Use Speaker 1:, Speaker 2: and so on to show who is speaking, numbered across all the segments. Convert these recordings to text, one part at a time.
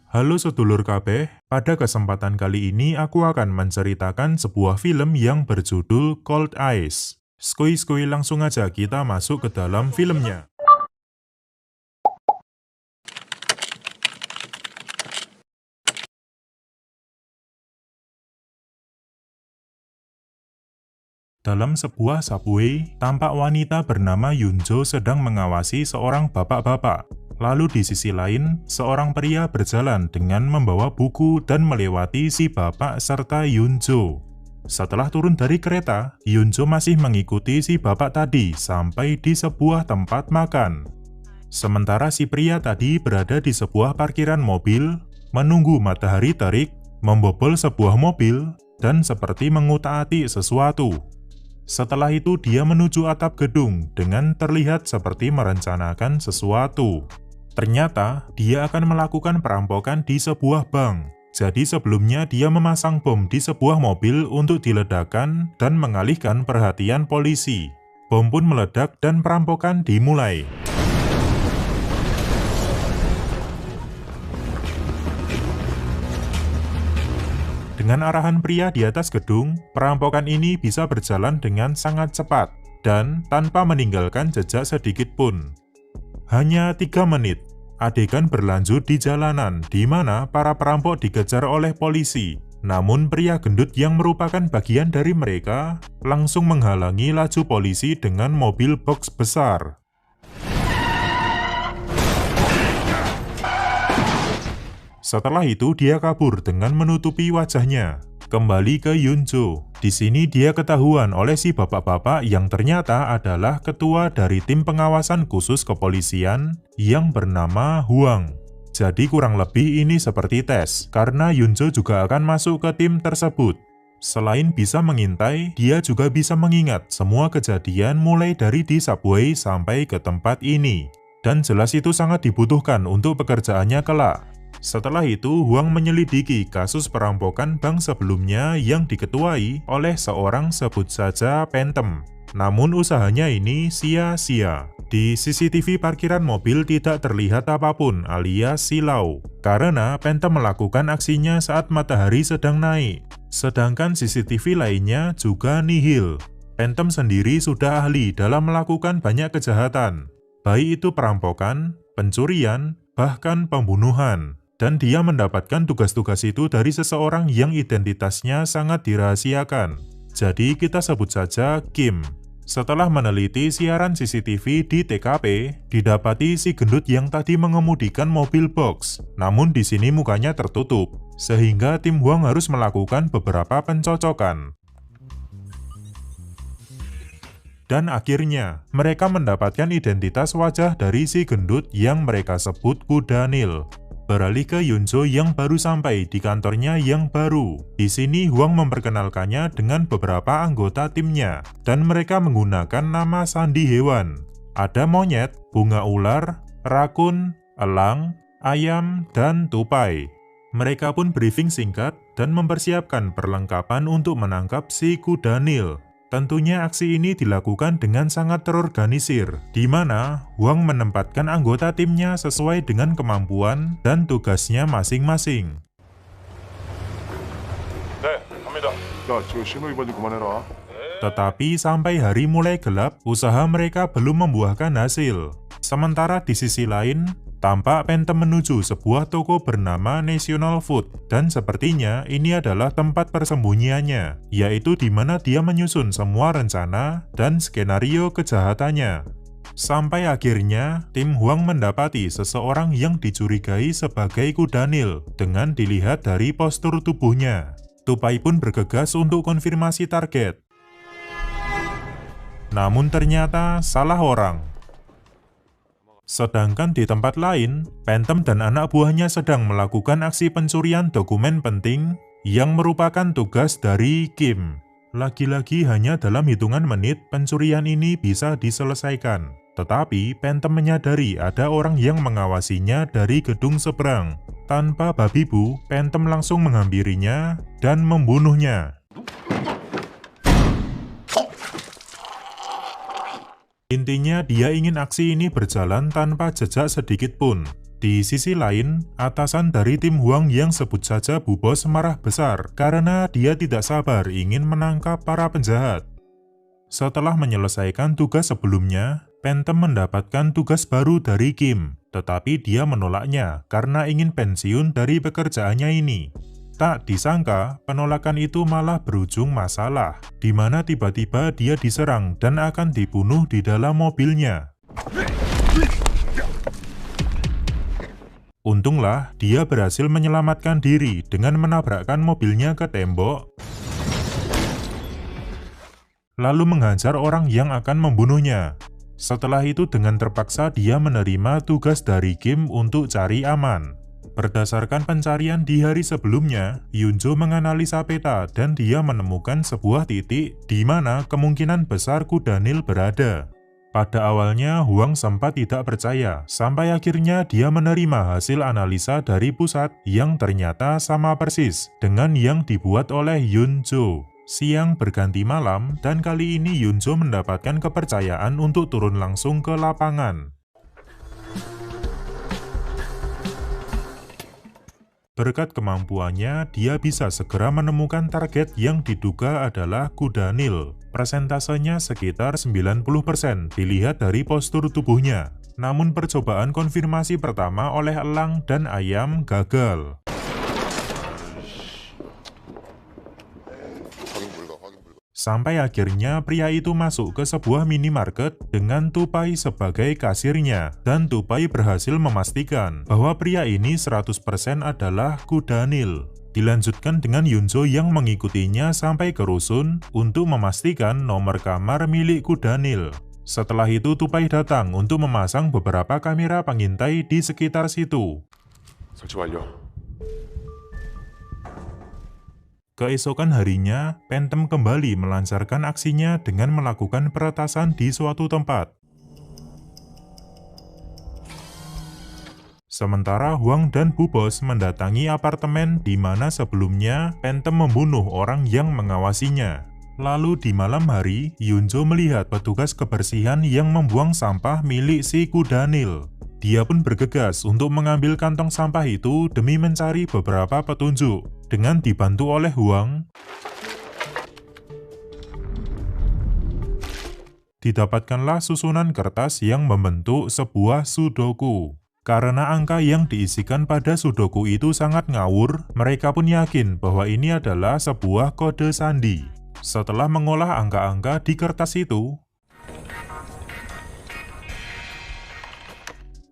Speaker 1: Halo sedulur kabeh, pada kesempatan kali ini aku akan menceritakan sebuah film yang berjudul Cold Eyes. Skui langsung aja kita masuk ke dalam filmnya. Dalam sebuah subway, tampak wanita bernama Yunjo sedang mengawasi seorang bapak-bapak. Lalu di sisi lain, seorang pria berjalan dengan membawa buku dan melewati si bapak serta Yunjo. Setelah turun dari kereta, Yunjo masih mengikuti si bapak tadi sampai di sebuah tempat makan. Sementara si pria tadi berada di sebuah parkiran mobil, menunggu matahari terik, membobol sebuah mobil, dan seperti mengutak-atik sesuatu. Setelah itu dia menuju atap gedung dengan terlihat seperti merencanakan sesuatu. Ternyata dia akan melakukan perampokan di sebuah bank. Jadi sebelumnya dia memasang bom di sebuah mobil untuk diledakkan dan mengalihkan perhatian polisi. Bom pun meledak dan perampokan dimulai. Dengan arahan pria di atas gedung, perampokan ini bisa berjalan dengan sangat cepat dan tanpa meninggalkan jejak sedikit pun. Hanya 3 menit, adegan berlanjut di jalanan di mana para perampok dikejar oleh polisi. Namun pria gendut yang merupakan bagian dari mereka langsung menghalangi laju polisi dengan mobil box besar. Setelah itu dia kabur dengan menutupi wajahnya. Kembali ke Yunjo. Di sini dia ketahuan oleh si bapak-bapak yang ternyata adalah ketua dari tim pengawasan khusus kepolisian yang bernama Huang. Jadi kurang lebih ini seperti tes, karena Yunjo juga akan masuk ke tim tersebut. Selain bisa mengintai, dia juga bisa mengingat semua kejadian mulai dari di subway sampai ke tempat ini. Dan jelas itu sangat dibutuhkan untuk pekerjaannya kelak. Setelah itu, Huang menyelidiki kasus perampokan bank sebelumnya yang diketuai oleh seorang sebut saja Phantom. Namun usahanya ini sia-sia. Di CCTV parkiran mobil tidak terlihat apapun alias silau, karena Phantom melakukan aksinya saat matahari sedang naik. Sedangkan CCTV lainnya juga nihil. Phantom sendiri sudah ahli dalam melakukan banyak kejahatan, baik itu perampokan, pencurian, bahkan pembunuhan. Dan dia mendapatkan tugas-tugas itu dari seseorang yang identitasnya sangat dirahasiakan. Jadi kita sebut saja Kim. Setelah meneliti siaran CCTV di TKP, didapati si gendut yang tadi mengemudikan mobil box. Namun di sini mukanya tertutup, sehingga tim Huang harus melakukan beberapa pencocokan. Dan akhirnya, mereka mendapatkan identitas wajah dari si gendut yang mereka sebut Kuda Nil. Beralih ke Yunjo yang baru sampai di kantornya yang baru. Di sini Huang memperkenalkannya dengan beberapa anggota timnya, dan mereka menggunakan nama sandi hewan. Ada monyet, bunga ular, rakun, elang, ayam, dan tupai. Mereka pun briefing singkat dan mempersiapkan perlengkapan untuk menangkap si Kuda Nil. Tentunya aksi ini dilakukan dengan sangat terorganisir, di mana Huang menempatkan anggota timnya sesuai dengan kemampuan dan tugasnya masing-masing. Tetapi sampai hari mulai gelap, usaha mereka belum membuahkan hasil. Sementara di sisi lain, tampak Phantom menuju sebuah toko bernama National Food, dan sepertinya ini adalah tempat persembunyiannya, yaitu di mana dia menyusun semua rencana dan skenario kejahatannya. Sampai akhirnya, tim Huang mendapati seseorang yang dicurigai sebagai Kuda Nil dengan dilihat dari postur tubuhnya. Tupai pun bergegas untuk konfirmasi target. Namun ternyata salah orang. Sedangkan di tempat lain, Phantom dan anak buahnya sedang melakukan aksi pencurian dokumen penting yang merupakan tugas dari Kim. Lagi-lagi hanya dalam hitungan menit pencurian ini bisa diselesaikan. Tetapi Phantom menyadari ada orang yang mengawasinya dari gedung seberang. Tanpa babi bu, Phantom langsung menghampirinya dan membunuhnya. Intinya dia ingin aksi ini berjalan tanpa jejak sedikit pun. Di sisi lain, atasan dari tim Huang yang sebut saja Bu Bos marah besar karena dia tidak sabar ingin menangkap para penjahat. Setelah menyelesaikan tugas sebelumnya, Phantom mendapatkan tugas baru dari Kim, tetapi dia menolaknya karena ingin pensiun dari pekerjaannya ini. Tak disangka, penolakan itu malah berujung masalah, di mana tiba-tiba dia diserang dan akan dibunuh di dalam mobilnya. Untunglah, dia berhasil menyelamatkan diri dengan menabrakkan mobilnya ke tembok, lalu menghajar orang yang akan membunuhnya. Setelah itu dengan terpaksa dia menerima tugas dari Kim untuk cari aman. Berdasarkan pencarian di hari sebelumnya, Yunjo menganalisa peta dan dia menemukan sebuah titik di mana kemungkinan besar kuda Nil berada. Pada awalnya, Huang sempat tidak percaya, sampai akhirnya dia menerima hasil analisa dari pusat yang ternyata sama persis dengan yang dibuat oleh Yunjo. Siang berganti malam, dan kali ini Yunjo mendapatkan kepercayaan untuk turun langsung ke lapangan. Berkat kemampuannya, dia bisa segera menemukan target yang diduga adalah kuda Nil. Persentasenya sekitar 90% dilihat dari postur tubuhnya. Namun percobaan konfirmasi pertama oleh elang dan ayam gagal. Sampai akhirnya pria itu masuk ke sebuah minimarket dengan Tupai sebagai kasirnya, dan Tupai berhasil memastikan bahwa pria ini 100% adalah kuda Nil. Dilanjutkan dengan Yunjo yang mengikutinya sampai ke rusun untuk memastikan nomor kamar milik kuda Nil. Setelah itu Tupai datang untuk memasang beberapa kamera pengintai di sekitar situ.
Speaker 2: 설치 완료.
Speaker 1: Keesokan harinya, Phantom kembali melancarkan aksinya dengan melakukan peretasan di suatu tempat. Sementara Huang dan Bu Bos mendatangi apartemen di mana sebelumnya Phantom membunuh orang yang mengawasinya. Lalu di malam hari, Yunjo melihat petugas kebersihan yang membuang sampah milik si kuda Nil. Dia pun bergegas untuk mengambil kantong sampah itu demi mencari beberapa petunjuk. Dengan dibantu oleh Huang, didapatkanlah susunan kertas yang membentuk sebuah sudoku. Karena angka yang diisikan pada sudoku itu sangat ngawur, mereka pun yakin bahwa ini adalah sebuah kode sandi. Setelah mengolah angka-angka di kertas itu,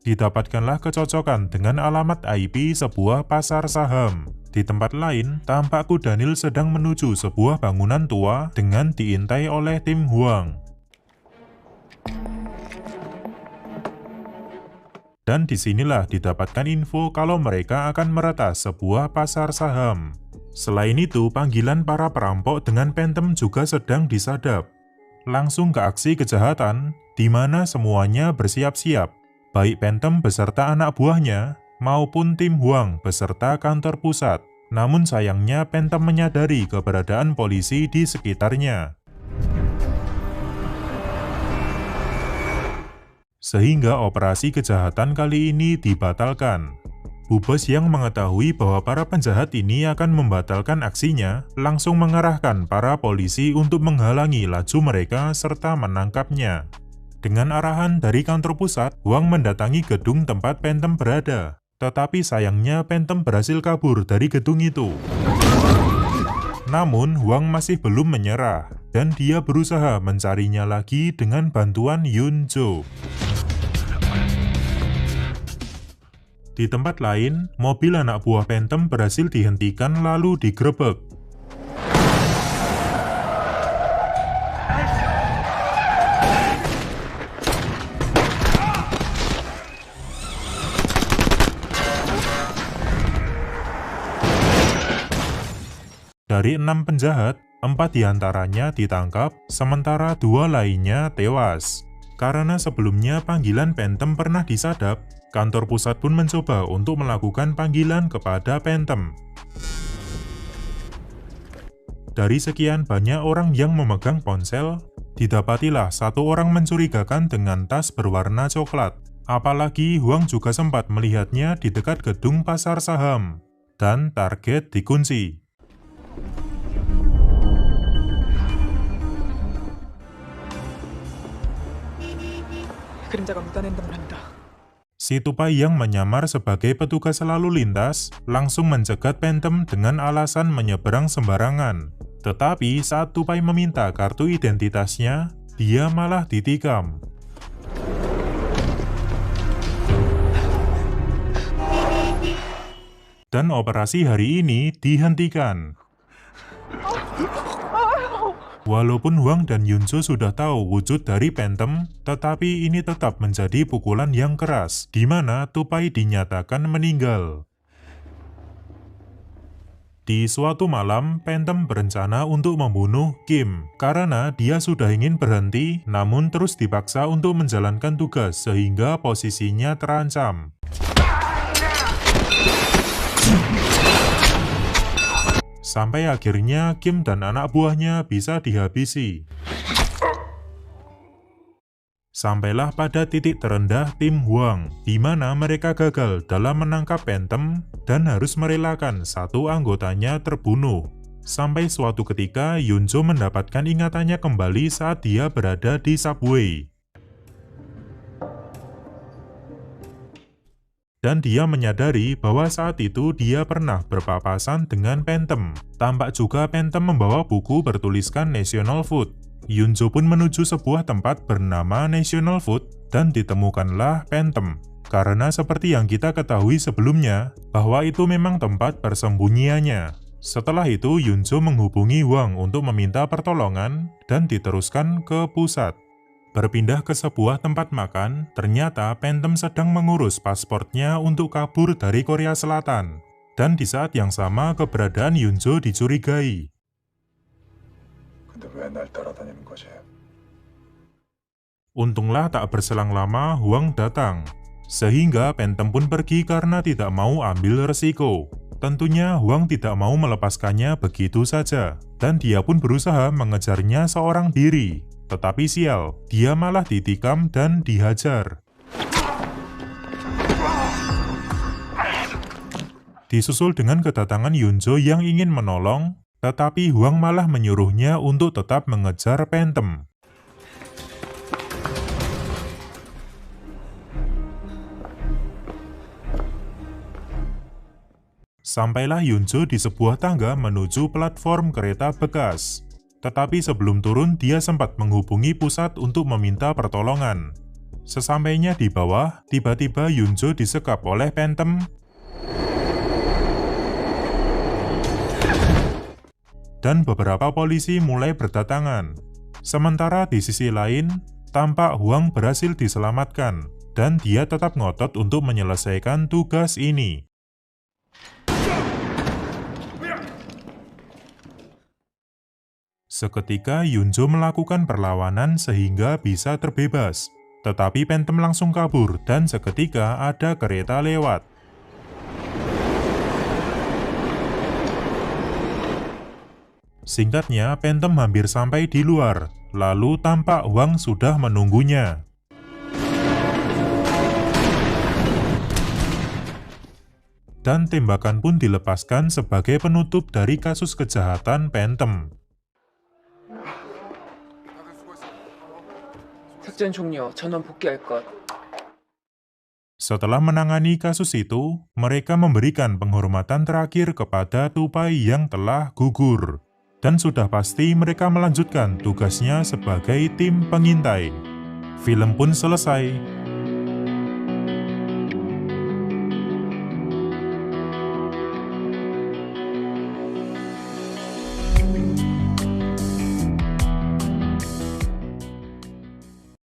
Speaker 1: didapatkanlah kecocokan dengan alamat IP sebuah pasar saham. Di tempat lain, tampak kuda Nil sedang menuju sebuah bangunan tua dengan diintai oleh tim Huang. Dan disinilah didapatkan info kalau mereka akan meretas sebuah pasar saham. Selain itu, panggilan para perampok dengan Phantom juga sedang disadap. Langsung ke aksi kejahatan, di mana semuanya bersiap-siap. Baik Phantom beserta anak buahnya, maupun tim Huang beserta kantor pusat. Namun sayangnya Phantom menyadari keberadaan polisi di sekitarnya. Sehingga operasi kejahatan kali ini dibatalkan. Bu Bos yang mengetahui bahwa para penjahat ini akan membatalkan aksinya, langsung mengarahkan para polisi untuk menghalangi laju mereka serta menangkapnya. Dengan arahan dari kantor pusat, Huang mendatangi gedung tempat Phantom berada. Tetapi sayangnya Phantom berhasil kabur dari gedung itu. Namun Huang masih belum menyerah, dan dia berusaha mencarinya lagi dengan bantuan Yunjo. Di tempat lain, mobil anak buah Phantom berhasil dihentikan lalu digerebek. Dari 6 penjahat, 4 diantaranya ditangkap, sementara 2 lainnya tewas. Karena sebelumnya panggilan Phantom pernah disadap, kantor pusat pun mencoba untuk melakukan panggilan kepada Phantom. Dari sekian banyak orang yang memegang ponsel, didapatilah 1 orang mencurigakan dengan tas berwarna coklat. Apalagi Huang juga sempat melihatnya di dekat gedung pasar saham, dan target dikunci.
Speaker 2: 그림자가 밑단에 있는 합니다.
Speaker 1: Si tupai yang menyamar sebagai petugas lalu lintas langsung mencegat Phantom dengan alasan menyeberang sembarangan. Tetapi saat tupai meminta kartu identitasnya, dia malah ditikam. Dan operasi hari ini dihentikan. Walaupun Huang dan Yunzo sudah tahu wujud dari Phantom, tetapi ini tetap menjadi pukulan yang keras, di mana tupai dinyatakan meninggal. Di suatu malam, Phantom berencana untuk membunuh Kim, karena dia sudah ingin berhenti, namun terus dipaksa untuk menjalankan tugas sehingga posisinya terancam. Sampai akhirnya Kim dan anak buahnya bisa dihabisi. Sampailah pada titik terendah tim Huang, di mana mereka gagal dalam menangkap Phantom dan harus merelakan satu anggotanya terbunuh. Sampai suatu ketika Yunzo mendapatkan ingatannya kembali saat dia berada di subway. Dan dia menyadari bahwa saat itu dia pernah berpapasan dengan Phantom. Tampak juga Phantom membawa buku bertuliskan National Food. Yunzo pun menuju sebuah tempat bernama National Food dan ditemukanlah Phantom. Karena seperti yang kita ketahui sebelumnya, bahwa itu memang tempat persembunyiannya. Setelah itu Yunzo menghubungi Huang untuk meminta pertolongan dan diteruskan ke pusat. Berpindah ke sebuah tempat makan, ternyata Phantom sedang mengurus pasportnya untuk kabur dari Korea Selatan. Dan di saat yang sama keberadaan Yunzo dicurigai. Untunglah tak berselang lama Huang datang. Sehingga Phantom pun pergi karena tidak mau ambil resiko. Tentunya Huang tidak mau melepaskannya begitu saja. Dan dia pun berusaha mengejarnya seorang diri. Tetapi sial, dia malah ditikam dan dihajar. Disusul dengan kedatangan Yunzo yang ingin menolong, tetapi Huang malah menyuruhnya untuk tetap mengejar Phantom. Sampailah Yunzo di sebuah tangga menuju platform kereta bekas. Tetapi sebelum turun, dia sempat menghubungi pusat untuk meminta pertolongan. Sesampainya di bawah, tiba-tiba Yunzo disekap oleh Phantom. Dan beberapa polisi mulai berdatangan. Sementara di sisi lain, tampak Huang berhasil diselamatkan, dan dia tetap ngotot untuk menyelesaikan tugas ini. Seketika Yunzo melakukan perlawanan sehingga bisa terbebas. Tetapi Phantom langsung kabur dan seketika ada kereta lewat. Singkatnya, Phantom hampir sampai di luar. Lalu tampak Huang sudah menunggunya. Dan tembakan pun dilepaskan sebagai penutup dari kasus kejahatan Phantom.
Speaker 2: 작전 종료. 전원 복귀할 것.
Speaker 1: Setelah menangani kasus itu, mereka memberikan penghormatan terakhir kepada tupai yang telah gugur. Dan sudah pasti mereka melanjutkan tugasnya sebagai tim pengintai. Film pun selesai.